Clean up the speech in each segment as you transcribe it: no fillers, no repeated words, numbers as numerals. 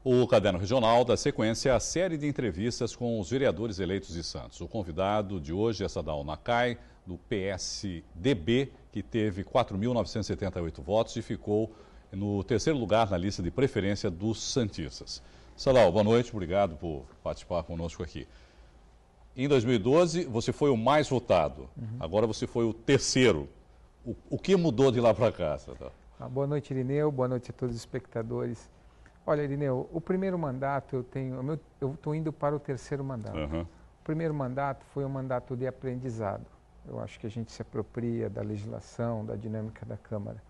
O Caderno Regional dá sequência à série de entrevistas com os vereadores eleitos de Santos. O convidado de hoje é Sadal Nakai, do PSDB, que teve 4.978 votos e ficou no terceiro lugar na lista de preferência dos santistas. Sadal, boa noite, obrigado por participar conosco aqui. Em 2012, você foi o mais votado, agora você foi o terceiro. O que mudou de lá para cá, Sadal? Boa noite, Irineu, boa noite a todos os espectadores. Olha, Irineu, o primeiro mandato eu estou indo para o terceiro mandato. O primeiro mandato foi um mandato de aprendizado. Eu acho que a gente se apropria da legislação, da dinâmica da Câmara.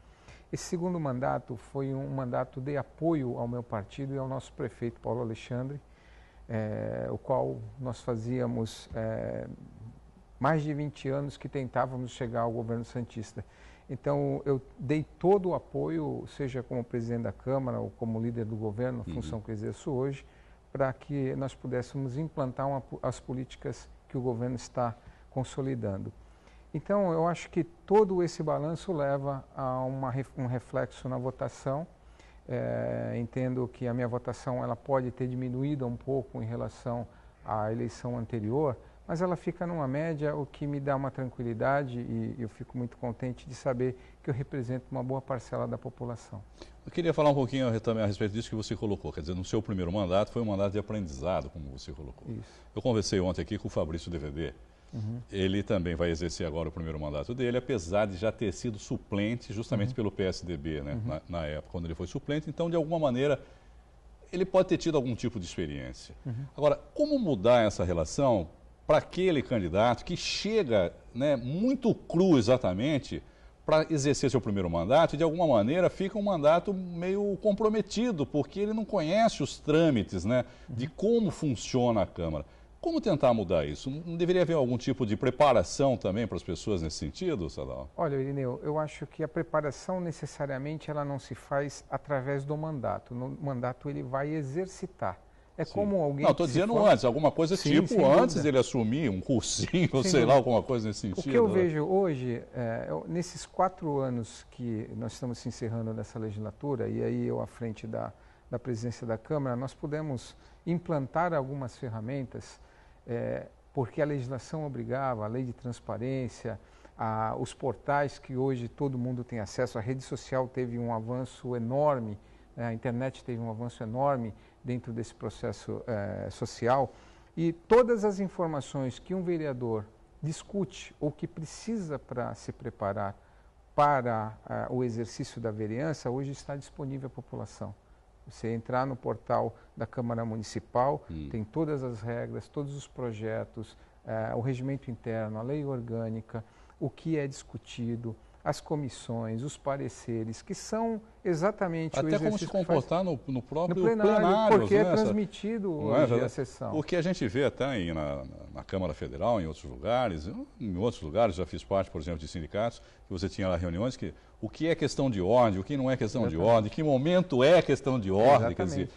Esse segundo mandato foi um mandato de apoio ao meu partido e ao nosso prefeito Paulo Alexandre, o qual nós fazíamos mais de 20 anos que tentávamos chegar ao governo santista. Então, eu dei todo o apoio, seja como presidente da Câmara ou como líder do governo, a função que eu exerço hoje, para que nós pudéssemos implantar as políticas que o governo está consolidando. Então, eu acho que todo esse balanço leva a um reflexo na votação. Entendo que a minha votação ela pode ter diminuído um pouco em relação à eleição anterior, mas ela fica numa média, o que me dá uma tranquilidade e eu fico muito contente de saber que eu represento uma boa parcela da população. Eu queria falar um pouquinho também a respeito disso que você colocou, quer dizer, no seu primeiro mandato foi um mandato de aprendizado, como você colocou. Isso. Eu conversei ontem aqui com o Fabrício DVD, ele também vai exercer agora o primeiro mandato dele, apesar de já ter sido suplente justamente pelo PSDB, né, na época, quando ele foi suplente, então de alguma maneira ele pode ter tido algum tipo de experiência. Agora, como mudar essa relação para aquele candidato que chega, né, muito cru exatamente para exercer seu primeiro mandato e de alguma maneira fica um mandato meio comprometido porque ele não conhece os trâmites, né, de como funciona a Câmara. Como tentar mudar isso? Não deveria haver algum tipo de preparação também para as pessoas nesse sentido, Sadal? Olha, Irineu, eu acho que a preparação necessariamente ela não se faz através do mandato. No mandato ele vai exercitar. É como alguém... Não, estou dizendo antes, alguma coisa tipo antes dele assumir um cursinho, ou sei lá, alguma coisa nesse sentido. O que eu vejo hoje, nesses 4 anos que nós estamos encerrando nessa legislatura, e aí eu à frente da presidência da Câmara, nós pudemos implantar algumas ferramentas, porque a legislação obrigava, a lei de transparência, os portais que hoje todo mundo tem acesso, a rede social teve um avanço enorme, a internet teve um avanço enorme dentro desse processo social, e todas as informações que um vereador discute ou que precisa para se preparar para o exercício da vereança, hoje está disponível à população. Você entrar no portal da Câmara Municipal, tem todas as regras, todos os projetos, o regimento interno, a lei orgânica, o que é discutido, as comissões, os pareceres, que são exatamente até o exercício como se comportar no próprio plenário, porque né? é transmitido hoje a sessão. O que a gente vê até aí na Câmara Federal, em outros lugares, já fiz parte, por exemplo, de sindicatos, que você tinha lá reuniões, que o que é questão de ordem, o que não é questão de ordem, que momento é questão de ordem, quer dizer,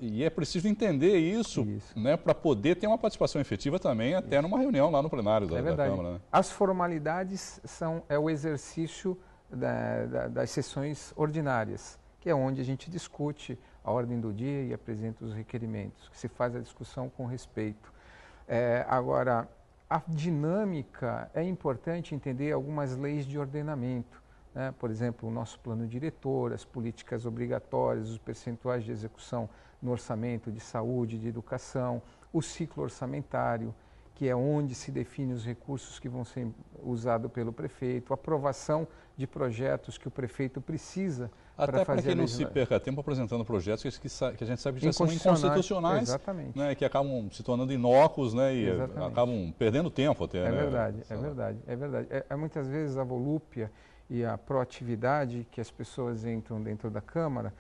e é preciso entender isso. Né, para poder ter uma participação efetiva também, até numa reunião lá no plenário da Câmara. Né? As formalidades é o exercício das sessões ordinárias, que é onde a gente discute a ordem do dia e apresenta os requerimentos, que se faz a discussão com respeito. Agora, a dinâmica é importante entender algumas leis de ordenamento, né? Por exemplo, o nosso plano diretor, as políticas obrigatórias, os percentuais de execução no orçamento de saúde, de educação, o ciclo orçamentário, que é onde se define os recursos que vão ser usados pelo prefeito, a aprovação de projetos que o prefeito precisa para fazer para que não se perca tempo apresentando projetos que a gente sabe que já são inconstitucionais, né, que acabam se tornando inócuos, né, e acabam perdendo tempo até. É verdade. Muitas vezes a volúpia e a proatividade que as pessoas entram dentro da Câmara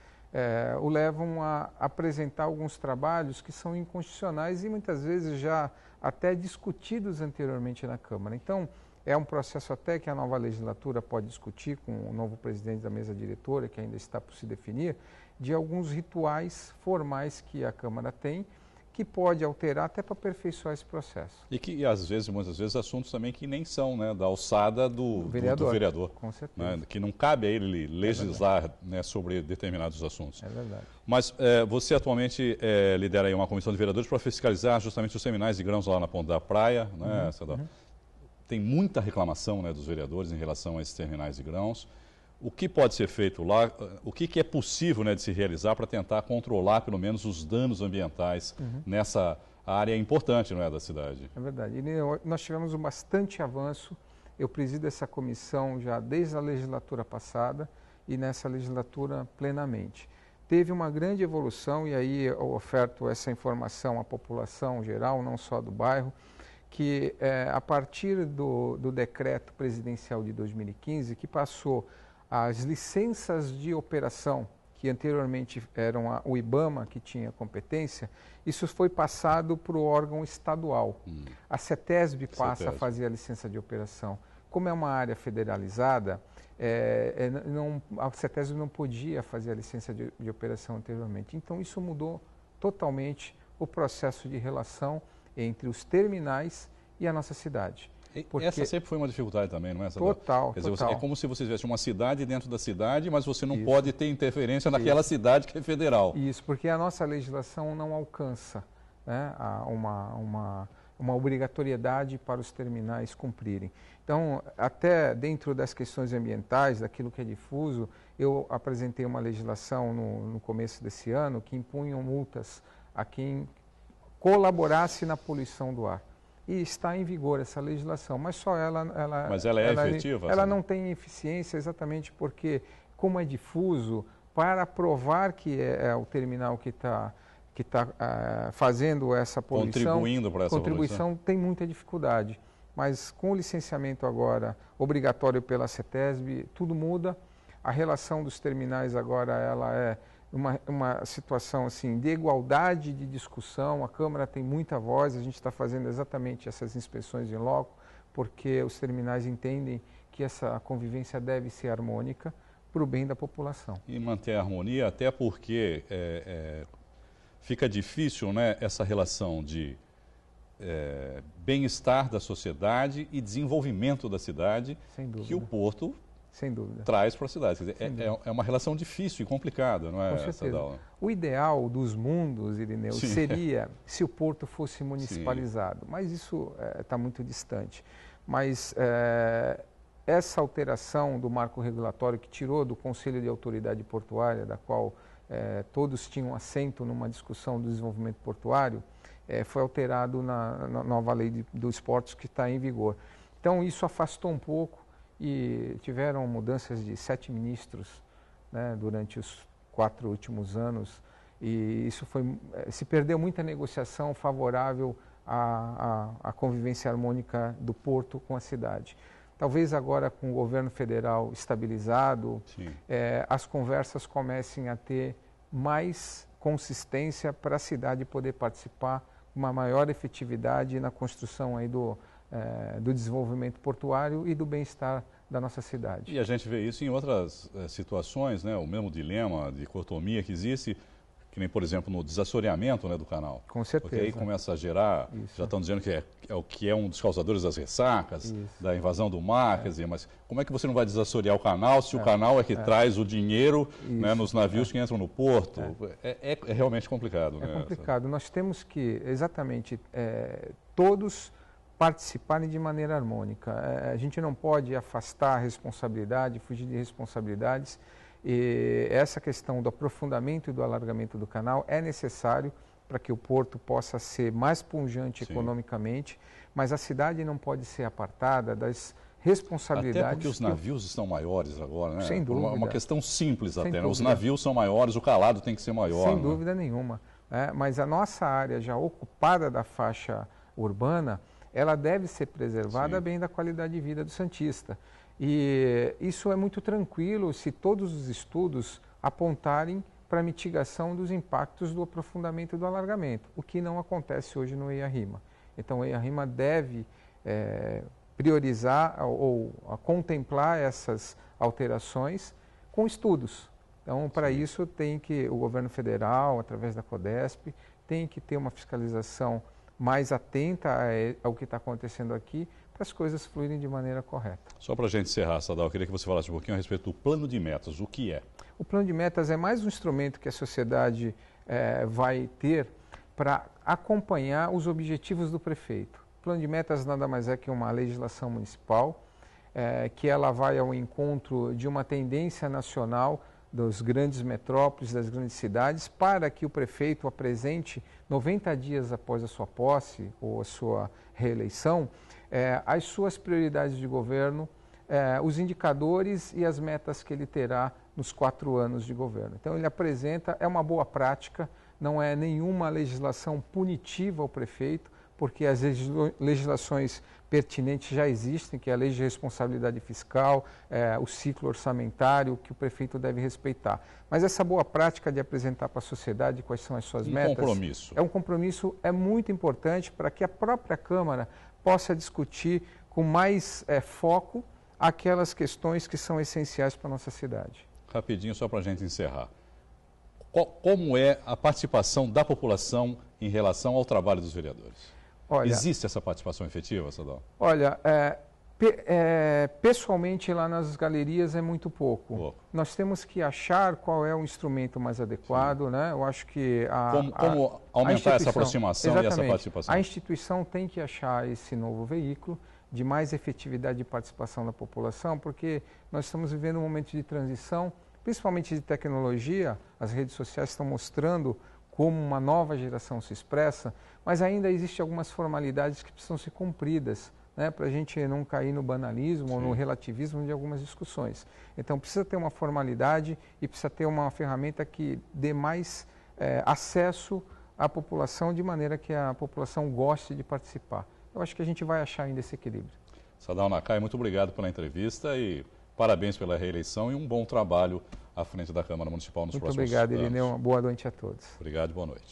o levam a apresentar alguns trabalhos que são inconstitucionais e muitas vezes já até discutidos anteriormente na Câmara. Então, é um processo até que a nova legislatura pode discutir com o novo presidente da mesa diretora, que ainda está por se definir, de alguns rituais formais que a Câmara tem, que pode alterar até para aperfeiçoar esse processo. E que, às vezes, muitas vezes, assuntos também que nem são, né, da alçada do vereador. Com certeza. Né, que não cabe a ele legislar, né, sobre determinados assuntos. É verdade. Mas você atualmente lidera aí uma comissão de vereadores para fiscalizar justamente os terminais de grãos lá na Ponta da Praia, né, Tem muita reclamação, né, dos vereadores em relação a esses terminais de grãos. O que pode ser feito lá, o que é possível, né, de se realizar para tentar controlar pelo menos os danos ambientais nessa área importante, não é, da cidade? É verdade. E nós tivemos bastante avanço. Eu presido essa comissão já desde a legislatura passada e nessa legislatura plenamente. Teve uma grande evolução e aí eu oferto essa informação à população geral, não só do bairro, que a partir do decreto presidencial de 2015, que passou as licenças de operação, que anteriormente eram o IBAMA que tinha competência, isso foi passado para o órgão estadual. A CETESB passa a fazer a licença de operação. Como é uma área federalizada, a CETESB não podia fazer a licença de operação anteriormente. Então, isso mudou totalmente o processo de relação entre os terminais e a nossa cidade. Porque essa sempre foi uma dificuldade também, não é? Total, Quer dizer, total. é como se você tivesse uma cidade dentro da cidade, mas você não pode ter interferência naquela cidade que é federal. Isso, porque a nossa legislação não alcança, né, uma obrigatoriedade para os terminais cumprirem. Então, até dentro das questões ambientais, daquilo que é difuso, eu apresentei uma legislação no começo desse ano que impunham multas a quem colaborasse na poluição do ar. E está em vigor essa legislação, mas só ela... Mas ela é efetiva? Ela não tem eficiência exatamente porque, como é difuso, para provar que é o terminal que está fazendo essa poluição... Contribuindo para essa poluição. Tem muita dificuldade. Mas com o licenciamento agora obrigatório pela CETESB, tudo muda. A relação dos terminais agora ela é uma situação assim, de igualdade de discussão, a Câmara tem muita voz, a gente está fazendo exatamente essas inspeções em loco, porque os terminais entendem que essa convivência deve ser harmônica para o bem da população. E manter a harmonia, até porque fica difícil, né, essa relação de bem-estar da sociedade e desenvolvimento da cidade que o Porto sem dúvida traz para a cidade. Quer dizer, é uma relação difícil e complicada, não é? Com certeza. O ideal dos mundos, Irineu, seria se o Porto fosse municipalizado, mas isso está muito distante. Mas essa alteração do marco regulatório que tirou do Conselho de Autoridade Portuária, da qual todos tinham assento numa discussão do desenvolvimento portuário, foi alterado na nova lei dos portos que está em vigor. Então isso afastou um pouco e tiveram mudanças de 7 ministros, né, durante os 4 últimos anos e isso se perdeu muita negociação favorável à convivência harmônica do Porto com a cidade. Talvez agora com o governo federal estabilizado, as conversas comecem a ter mais consistência para a cidade poder participar com uma maior efetividade na construção aí do desenvolvimento portuário e do bem-estar da nossa cidade. E a gente vê isso em outras situações, né? O mesmo dilema, dicotomia que existe, que nem, por exemplo, no desassoreamento, né, do canal. Com certeza. Porque aí começa a gerar, já estão dizendo que é o que é um dos causadores das ressacas, da invasão do mar, quer dizer, mas como é que você não vai desassorear o canal se o canal é que traz o dinheiro, né, nos navios que entram no porto? É realmente complicado. É complicado. Nós temos que, exatamente, todos participarem de maneira harmônica. A gente não pode afastar a responsabilidade, fugir de responsabilidades. E essa questão do aprofundamento e do alargamento do canal é necessário para que o porto possa ser mais pujante economicamente, mas a cidade não pode ser apartada das responsabilidades. Até porque os navios estão maiores agora, né? Sem dúvida. Uma questão simples até, né? Os navios são maiores, o calado tem que ser maior. Sem dúvida nenhuma. Mas a nossa área já ocupada da faixa urbana, ela deve ser preservada bem da qualidade de vida do santista. E isso é muito tranquilo se todos os estudos apontarem para a mitigação dos impactos do aprofundamento e do alargamento, o que não acontece hoje no EIA-RIMA. Então, o EIA-RIMA deve priorizar ou contemplar essas alterações com estudos, Então, para isso, tem que o governo federal, através da CODESP, tem que ter uma fiscalização mais atenta ao que está acontecendo aqui, para as coisas fluírem de maneira correta. Só para a gente encerrar, Sadal, eu queria que você falasse um pouquinho a respeito do plano de metas. O que é? O plano de metas é mais um instrumento que a sociedade vai ter para acompanhar os objetivos do prefeito. O plano de metas nada mais é que uma legislação municipal, que ela vai ao encontro de uma tendência nacional das grandes metrópoles, das grandes cidades, para que o prefeito apresente 90 dias após a sua posse ou a sua reeleição, as suas prioridades de governo, os indicadores e as metas que ele terá nos 4 anos de governo. Então ele apresenta, é uma boa prática, não é nenhuma legislação punitiva ao prefeito, porque as legislações pertinentes já existem, que é a lei de responsabilidade fiscal, o ciclo orçamentário, que o prefeito deve respeitar. Mas essa boa prática de apresentar para a sociedade quais são as suas metas... compromisso. É um compromisso, é muito importante para que a própria Câmara possa discutir com mais foco aquelas questões que são essenciais para a nossa cidade. Rapidinho, só para a gente encerrar. Como é a participação da população em relação ao trabalho dos vereadores? Olha, existe essa participação efetiva, Sadal? Olha, pessoalmente lá nas galerias é muito pouco. Nós temos que achar qual é o instrumento mais adequado, né? Eu acho que como aumentar essa aproximação e essa participação? A instituição tem que achar esse novo veículo de mais efetividade de participação da população, porque nós estamos vivendo um momento de transição, principalmente de tecnologia. As redes sociais estão mostrando como uma nova geração se expressa, mas ainda existem algumas formalidades que precisam ser cumpridas, né, para a gente não cair no banalismo ou no relativismo de algumas discussões. Então precisa ter uma formalidade e precisa ter uma ferramenta que dê mais acesso à população, de maneira que a população goste de participar. Eu acho que a gente vai achar ainda esse equilíbrio. Sadal Nakai, muito obrigado pela entrevista e parabéns pela reeleição e um bom trabalho à frente da Câmara Municipal nos próximos anos. Muito obrigado, Irineu. Boa noite a todos. Obrigado e boa noite.